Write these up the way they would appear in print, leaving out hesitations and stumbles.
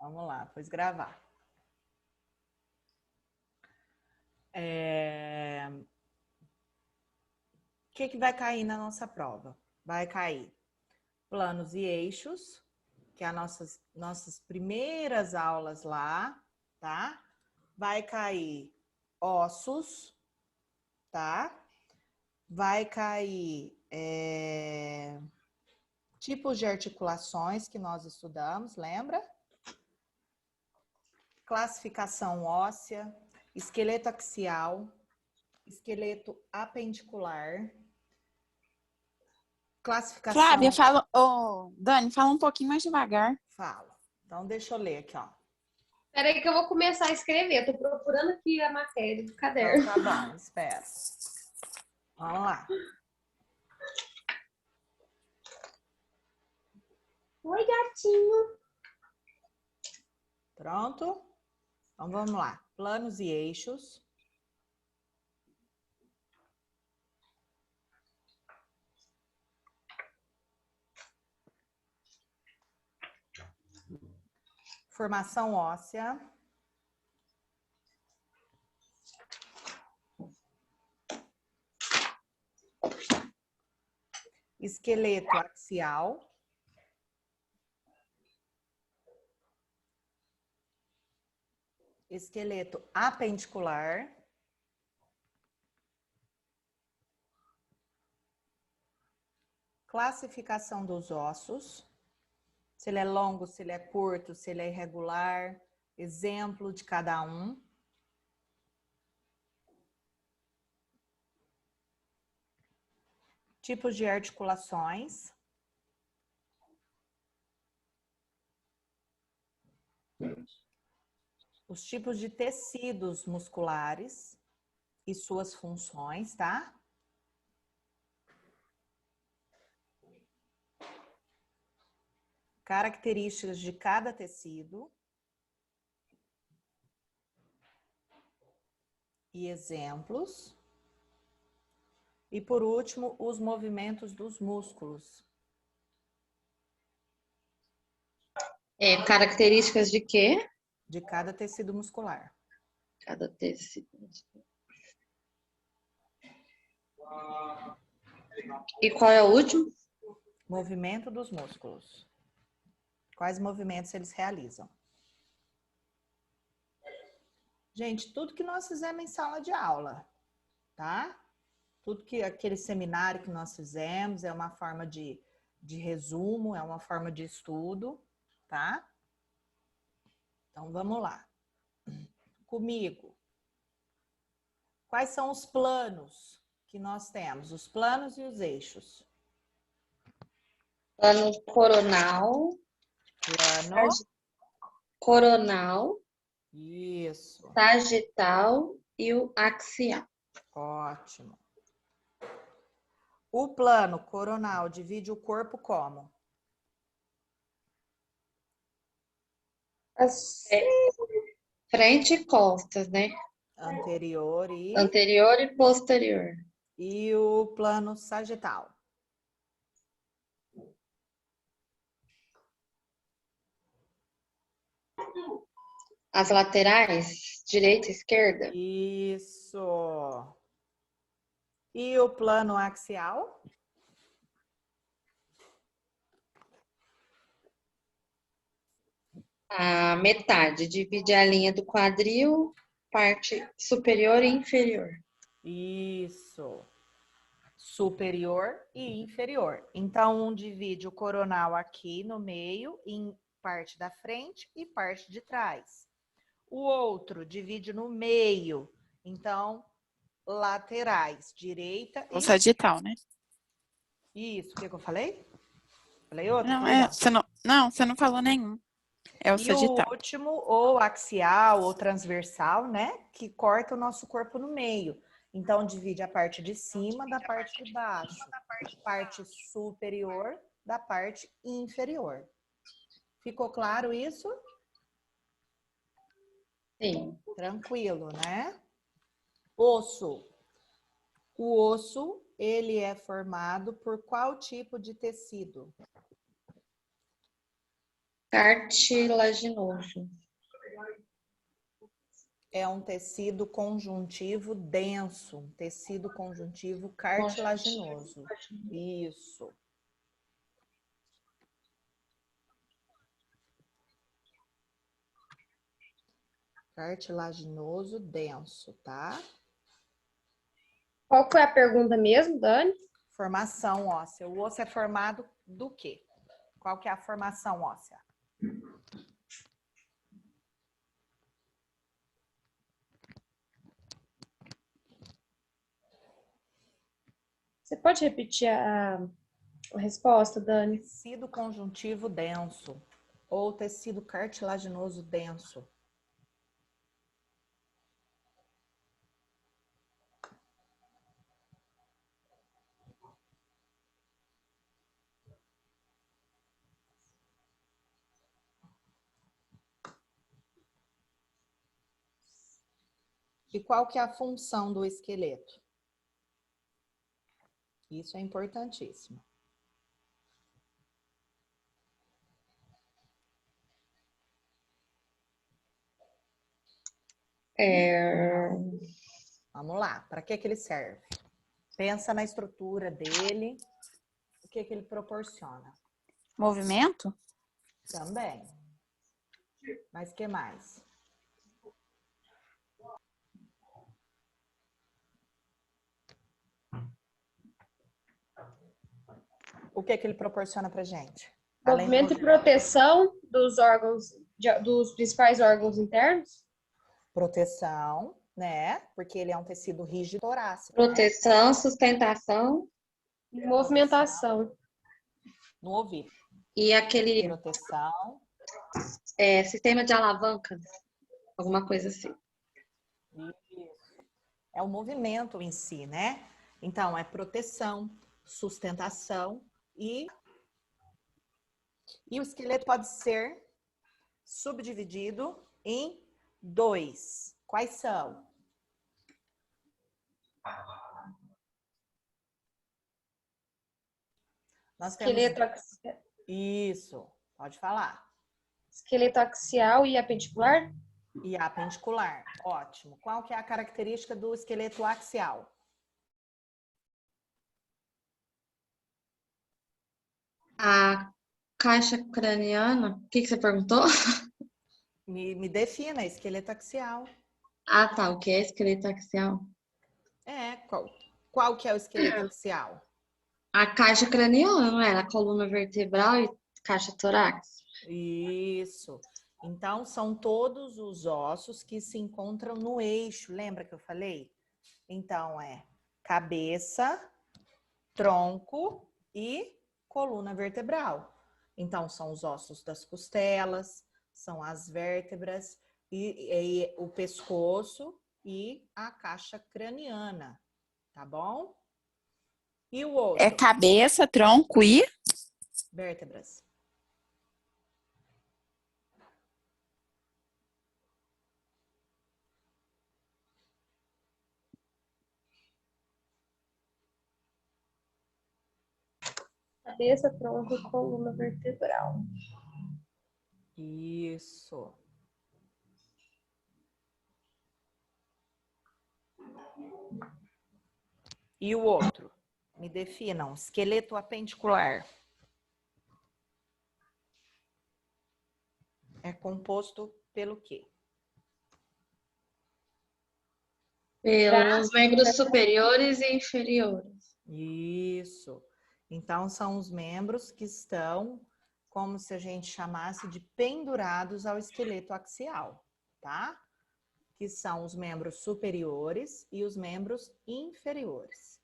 Vamos lá, depois gravar. O que vai cair na nossa prova? Vai cair planos e eixos, que é as nossas primeiras aulas lá, tá? Vai cair ossos, tá? Vai cair tipos de articulações que nós estudamos, lembra? Classificação óssea, esqueleto axial, esqueleto apendicular, classificação... Flávia, fala... Dani, fala um pouquinho mais devagar. Fala. Então, deixa eu ler aqui, ó. Peraí que eu vou começar a escrever. Tô procurando aqui a matéria do caderno. Então, tá bom, espera. Vamos lá. Oi, gatinho. Pronto? Então, vamos lá. Planos e eixos. Formação óssea. Esqueleto axial. Esqueleto apendicular. Classificação dos ossos. Se ele é longo, se ele é curto, se ele é irregular. Exemplo de cada um. Tipos de articulações. Os tipos de tecidos musculares e suas funções, tá? Características de cada tecido. E exemplos. E por último, os movimentos dos músculos. Características de quê? De cada tecido muscular. Cada tecido. E qual é o último? Movimento dos músculos. Quais movimentos eles realizam? Gente, tudo que nós fizemos em sala de aula, tá? Tudo que aquele seminário que nós fizemos é uma forma de resumo, é uma forma de estudo, tá? Então, vamos lá. Comigo. Quais são os planos que nós temos? Os planos e os eixos. Plano coronal. Plano. Coronal. Isso. Sagital e o axial. Ótimo. O plano coronal divide o corpo como? Frente e costas, né? Anterior e... Anterior e posterior. E o plano sagital? As laterais, direita e esquerda. Isso. E o plano axial? A metade, divide a linha do quadril, parte superior e inferior. Isso. Superior e inferior. Então, um divide o coronal aqui no meio, em parte da frente e parte de trás. O outro divide no meio. Então, laterais, direita e... O sagital, né? Isso. O que eu falei? Falei outro? Não, você não falou nenhum. É o E sagital. o último, ou axial, ou transversal, né? Que corta o nosso corpo no meio. Então, divide a parte de cima da parte de baixo. Parte superior da parte inferior. Ficou claro isso? Sim. Tranquilo, né? Osso. O osso, ele é formado por qual tipo de tecido? Cartilaginoso. É um tecido conjuntivo denso, um tecido conjuntivo cartilaginoso. Isso. Cartilaginoso denso, tá? Qual que é a pergunta mesmo, Dani? Formação óssea. O osso é formado do quê? Qual que é a formação óssea? Você pode repetir a resposta, Dani? Tecido conjuntivo denso ou tecido cartilaginoso denso. E qual que é a função do esqueleto? Isso é importantíssimo. Vamos lá, para que ele serve? Pensa na estrutura dele, o que ele proporciona. Movimento? Também. Mas o que mais? O que ele proporciona pra gente? Além Movimento do e proteção dos órgãos, dos principais órgãos internos? proteção, né? Porque ele é um tecido rígido torácico, né? Proteção, sustentação E movimentação. No ouvido. e aquele Proteção. sistema de alavancas, alguma coisa assim. Isso. É o movimento em si, né? Então, é proteção, sustentação e o esqueleto pode ser subdividido em 2. Quais são? Nós temos isso. Pode falar. Esqueleto axial e apendicular? E apendicular. Ótimo. Qual que é a característica do esqueleto axial? A caixa craniana, o que você perguntou? Me defina, esqueleto axial. Ah, tá, o que é esqueleto axial? Qual que é o esqueleto axial? A caixa craniana, não é? A coluna vertebral e caixa torácica. Isso. Então, são todos os ossos que se encontram no eixo. Lembra que eu falei? Então, é cabeça, tronco e coluna vertebral. Então, são os ossos das costelas, são as vértebras e o pescoço e a caixa craniana, tá bom? E o outro? É cabeça, tronco e... Vértebras. Cabeça, tronco e coluna vertebral. Isso. E o outro? Me definam. Esqueleto apendicular. É composto pelo quê? Pelos membros superiores e inferiores. Isso. Então, são os membros que estão, como se a gente chamasse de pendurados ao esqueleto axial, tá? Que são os membros superiores e os membros inferiores.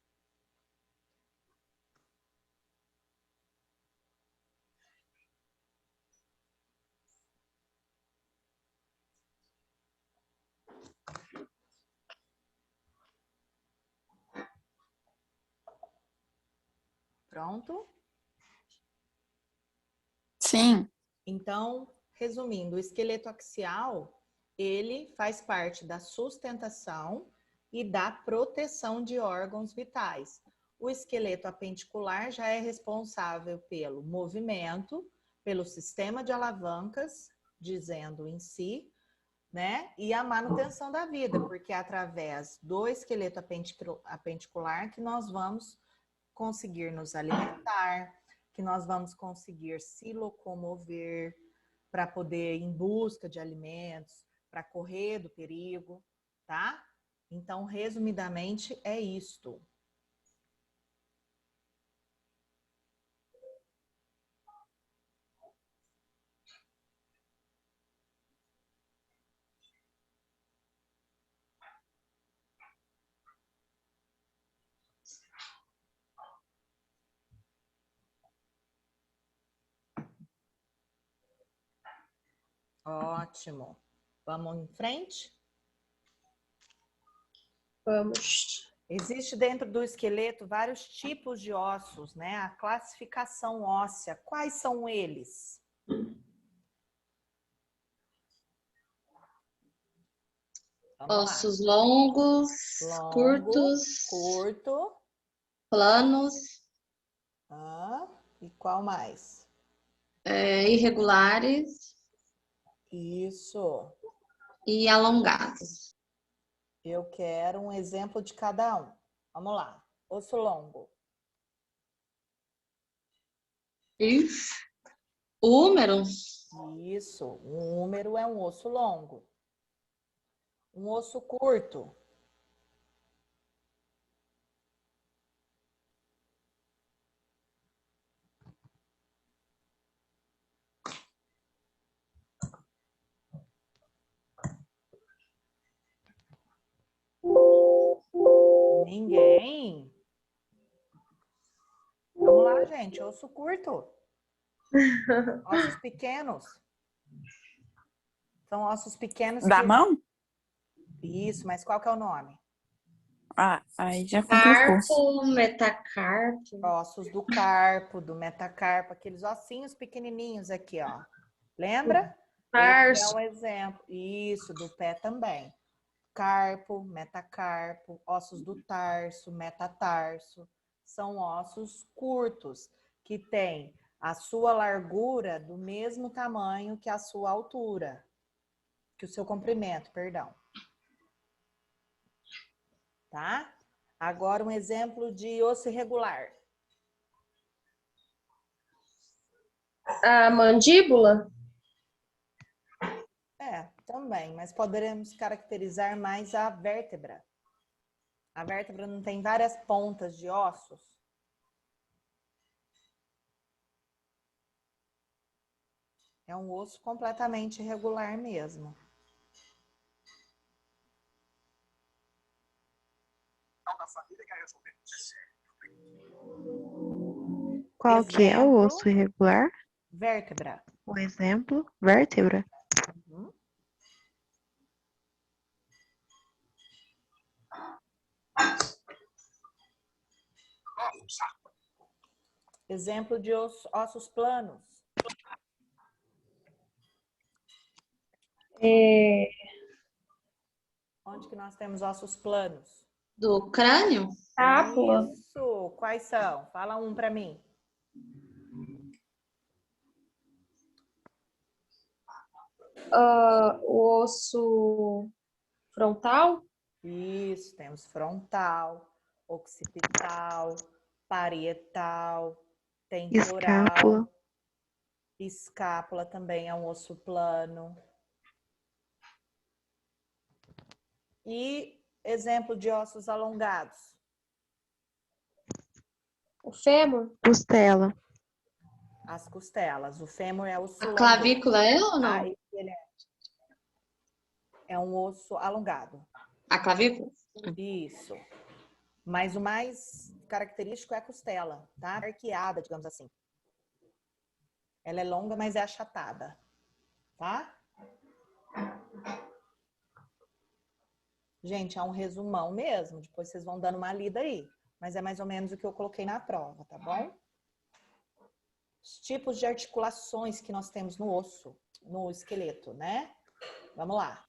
Pronto? Sim. Então, resumindo, o esqueleto axial, ele faz parte da sustentação e da proteção de órgãos vitais. O esqueleto apendicular já é responsável pelo movimento, pelo sistema de alavancas, dizendo em si, né? E a manutenção da vida, porque é através do esqueleto apenticular que nós vamos conseguir nos alimentar, que nós vamos conseguir se locomover para poder ir em busca de alimentos, para correr do perigo, tá? Então, resumidamente, é isto. Ótimo. Vamos em frente? Vamos. Existe dentro do esqueleto vários tipos de ossos, né? A classificação óssea. Quais são eles? Vamos lá. Ossos longos, Longo, curtos, curto. planos, E qual mais? irregulares Isso. e alongados. Eu quero um exemplo de cada um. Vamos lá. Osso longo. E húmero, Isso. Um húmero é um osso longo. Um osso curto. Ninguém? Vamos lá, gente. Osso curto. Ossos pequenos. São ossos pequenos Da que... mão? Isso, mas qual que é o nome? Ah, aí já complicou. carpo, metacarpo. Ossos do carpo, do metacarpo, aqueles ossinhos pequenininhos aqui, ó. Lembra? Esse é Tarso. um exemplo. Isso, do pé também. Carpo, metacarpo, ossos do tarso, metatarso. São ossos curtos, que têm a sua largura do mesmo tamanho que a sua altura. Que o seu comprimento, perdão. Tá? Agora um exemplo de osso irregular. A mandíbula. Também, mas poderemos caracterizar mais a vértebra. A vértebra não tem várias pontas de ossos? É um osso completamente irregular mesmo. Qual que é o osso irregular? Vértebra. O exemplo, vértebra. Uhum. Exemplo de ossos planos. Onde que nós temos ossos planos? Do crânio, Cápula. Isso. Quais são? Fala um para mim. O osso frontal. Isso, temos frontal, occipital, parietal, temporal. Escápula. Escápula também é um osso plano. E exemplo de ossos alongados. O fêmur. Costela. As costelas. O fêmur é osso a longo. clavícula é ou não? Ah, ele é um osso alongado. A clavícula? Isso. Mas o mais característico é a costela, tá? Arqueada, digamos assim. Ela é longa, mas é achatada, tá? Gente, é um resumão mesmo. Depois vocês vão dando uma lida aí. Mas é mais ou menos o que eu coloquei na prova, tá bom? Os tipos de articulações que nós temos no osso, no esqueleto, né? Vamos lá.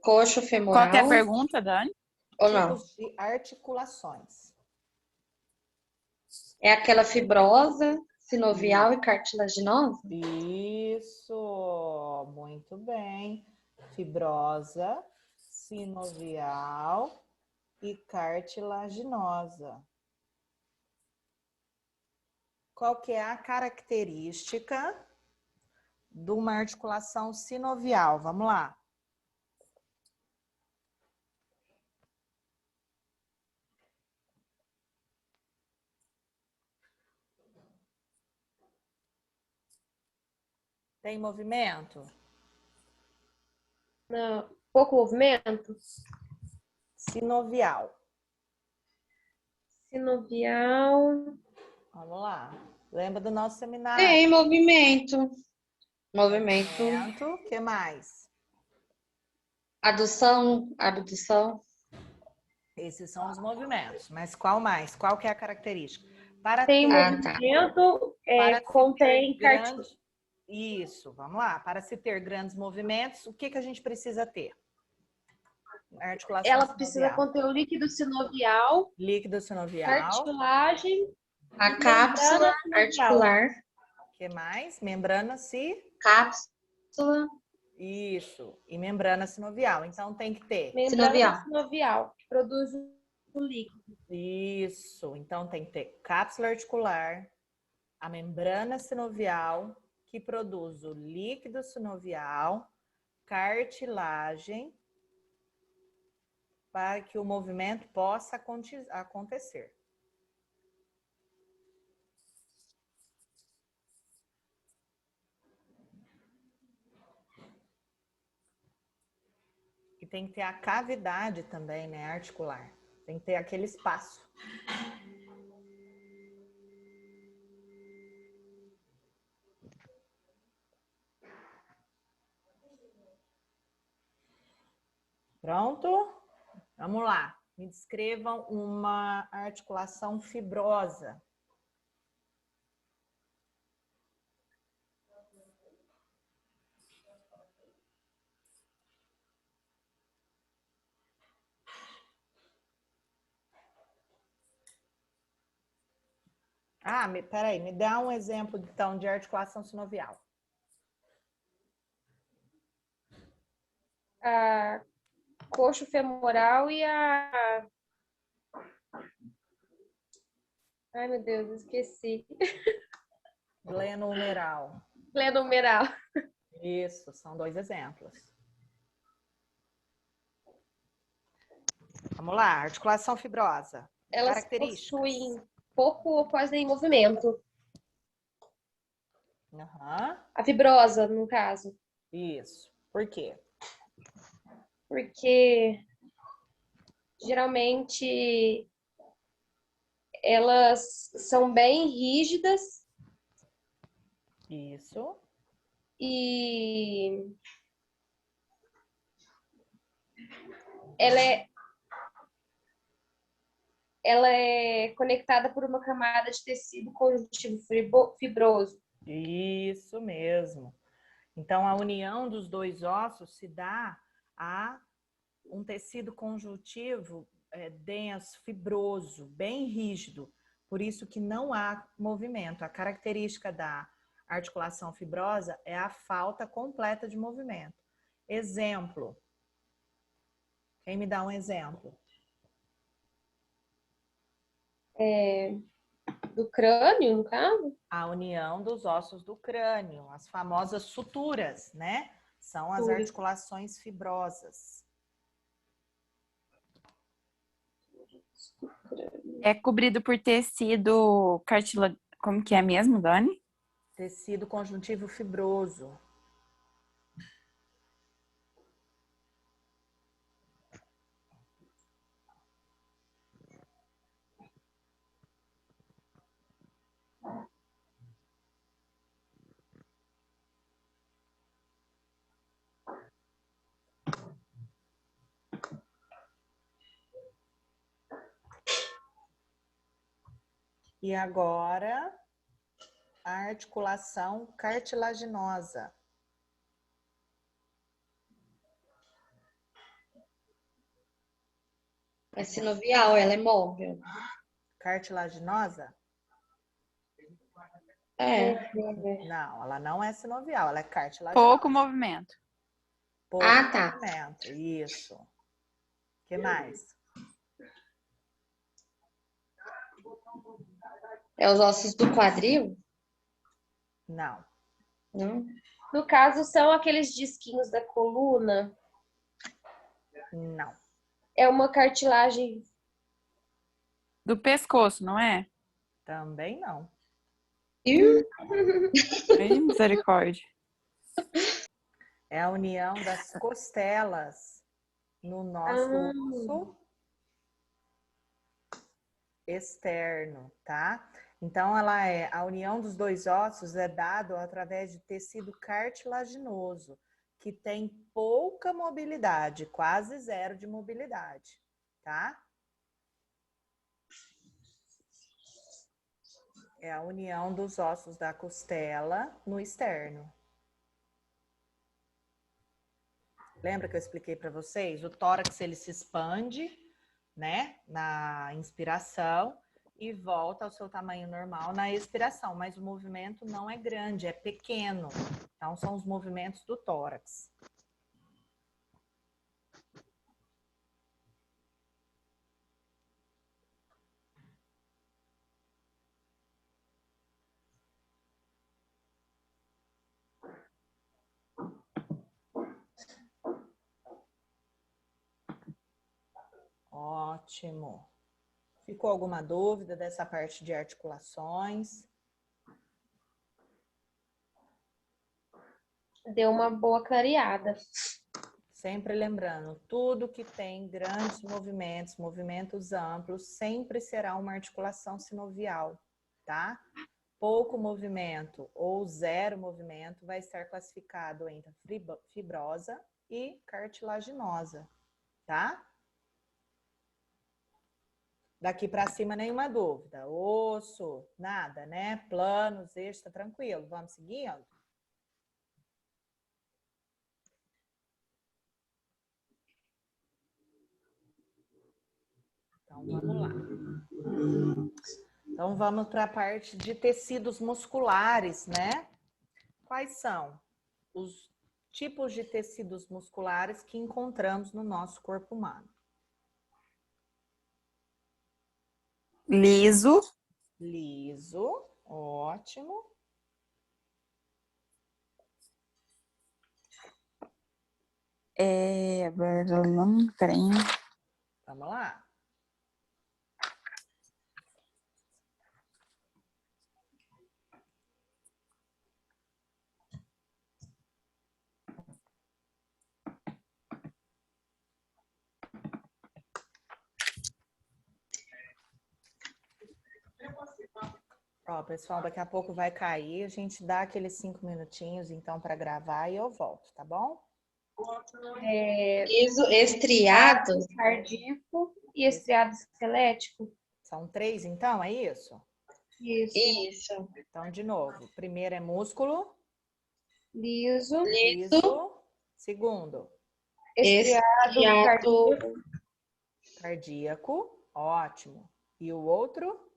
Coxo Qual femoral que é a pergunta, Dani? ou não? Tipos de articulações. É aquela fibrosa, Sinovial e cartilaginosa? Isso, muito bem. Fibrosa, sinovial e cartilaginosa. Qual que é a característica de uma articulação sinovial? Vamos lá. Tem movimento? Não, pouco movimento. Sinovial. Sinovial. Vamos lá. Lembra do nosso seminário? Tem movimento. Movimento. O que mais? Adução, abdução. Esses são os movimentos. Mas qual mais? Qual que é a característica? Para Tem ter, movimento, para se contém ter cartilagem. Isso, vamos lá. Para se ter grandes movimentos, o que que a gente precisa ter? A articulação Ela precisa sinovial. conter o líquido sinovial, Líquido sinovial. cartilagem, A cápsula membrana articular. O que mais? Membrana Cápsula Isso. E membrana sinovial. Então tem que ter. membrana sinovial, que produz o líquido. Isso. Então tem que ter cápsula articular, a membrana sinovial, que produz o líquido sinovial, cartilagem, para que o movimento possa acontecer. E tem que ter a cavidade também, né, articular. Tem que ter aquele espaço. Pronto? Vamos lá. Me descrevam uma articulação fibrosa. Peraí, me dá um exemplo, então, de articulação sinovial. A coxo femoral e a... Ai, meu Deus, esqueci. Glenohumeral. Glenohumeral. Isso, são dois exemplos. Vamos lá, articulação fibrosa. Elas Características. possuem pouco ou quase nenhum movimento. Uhum. A fibrosa, no caso. Isso. Por quê? Porque geralmente elas são bem rígidas Isso. e ela é conectada por uma camada de tecido conjuntivo fibroso. Isso mesmo. Então, a união dos dois ossos se dá a um tecido conjuntivo denso, fibroso, bem rígido. Por isso que não há movimento. A característica da articulação fibrosa é a falta completa de movimento. Exemplo. Quem me dá um exemplo? Do crânio, no caso? A união dos ossos do crânio, as famosas suturas, né? São as articulações fibrosas. É cobrido por tecido cartilaginoso. Como que é mesmo, Dani? Tecido conjuntivo fibroso. E agora, a articulação cartilaginosa. é sinovial, ela é móvel. Cartilaginosa? É. Não, ela não é sinovial, ela é cartilaginosa. Pouco movimento. Pouco Ah, tá. movimento, isso. O que mais? É os ossos do quadril? Não, Não? No caso, são aqueles disquinhos da coluna. não. É uma cartilagem. Do pescoço, não é? Também não. Ai, misericórdia. É a união das costelas no nosso osso externo, tá? Então, a união dos dois ossos é dado através de tecido cartilaginoso, que tem pouca mobilidade, quase zero de mobilidade, tá? É a união dos ossos da costela no externo. Lembra que eu expliquei para vocês? O tórax, ele se expande, né, na inspiração e volta ao seu tamanho normal na expiração, mas o movimento não é grande, é pequeno. Então, são os movimentos do tórax. Ótimo. Ficou alguma dúvida dessa parte de articulações? Deu uma boa clareada. Sempre lembrando, tudo que tem grandes movimentos, movimentos amplos, sempre será uma articulação sinovial, tá? Pouco movimento ou zero movimento vai estar classificado entre fibrosa e cartilaginosa, tá? Daqui para cima, nenhuma dúvida. Osso, nada, né? Planos, eixo, tá tranquilo. Vamos seguindo? Então, vamos lá. Então, vamos para a parte de tecidos musculares, né? Quais são os tipos de tecidos musculares que encontramos no nosso corpo humano? Liso. Liso, ótimo. Peraí. Vamos lá. Ó, pessoal, daqui a pouco vai cair. A gente dá aqueles 5 minutinhos, então, para gravar e eu volto, tá bom? Estriado? Cardíaco e estriado esquelético. São 3, então, é isso? Isso. Isso. Então, de novo. Primeiro é músculo. Liso. Liso. Segundo, Estriado cardíaco. cardíaco. Ótimo. E o outro?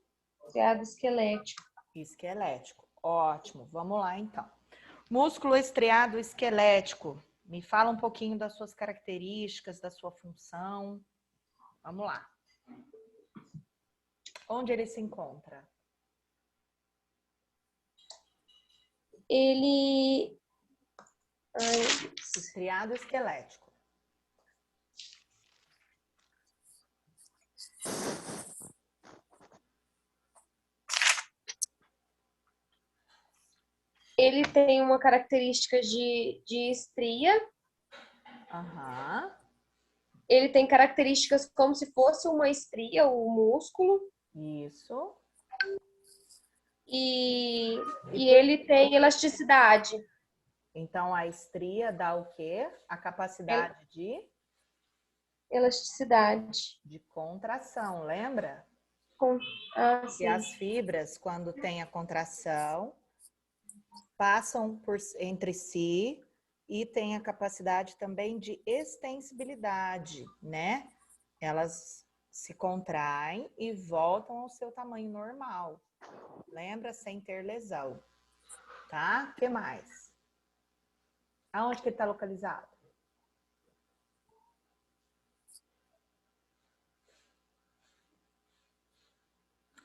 Estriado esquelético. Esquelético. Ótimo. Vamos lá, então. Músculo estriado esquelético. Me fala um pouquinho das suas características, da sua função. Vamos lá. Onde ele se encontra? Ele. Estriado esquelético. Ele tem uma característica de estria. Aham. Ele tem características como se fosse uma estria, o músculo. Isso. E ele tem elasticidade. Então, a estria dá o quê? A capacidade de Elasticidade. contração, lembra? E E as fibras, quando tem a contração, passam entre si e tem a capacidade também de extensibilidade, né? Elas se contraem e voltam ao seu tamanho normal, Lembra? Sem ter lesão. Tá? O que mais? Aonde que ele está localizado?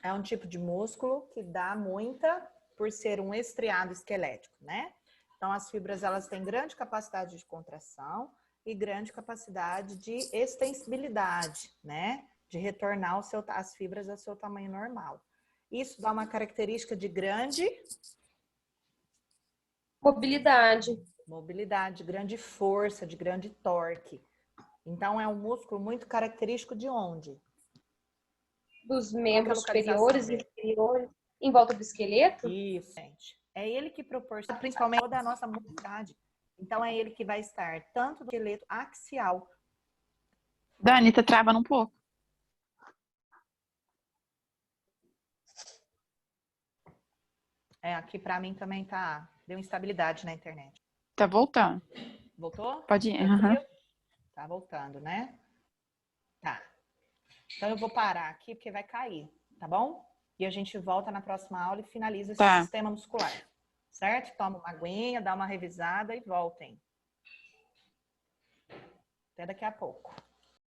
É um tipo de músculo que dá muita, por ser um estriado esquelético, né? Então, as fibras, elas têm grande capacidade de contração e grande capacidade de extensibilidade, né? De retornar as fibras ao seu tamanho normal. Isso dá uma característica de grande Mobilidade. de grande força, de grande torque. Então, é um músculo muito característico de onde? Dos Qual que é a membros localização superiores e dele? inferiores. Em volta do esqueleto? Isso, gente. É ele que proporciona principalmente toda a nossa mobilidade. Então, é ele que vai estar tanto do esqueleto axial. Dani, tá travando um pouco. Aqui para mim também tá. Deu instabilidade na internet. Tá voltando. Voltou? Pode ir. Tranquilo? Aham. Tá voltando, né? Tá. Então, eu vou parar aqui porque vai cair, tá bom? E a gente volta na próxima aula e finaliza esse Tá. sistema muscular. Certo? Toma uma aguinha, dá uma revisada e voltem. Até daqui a pouco.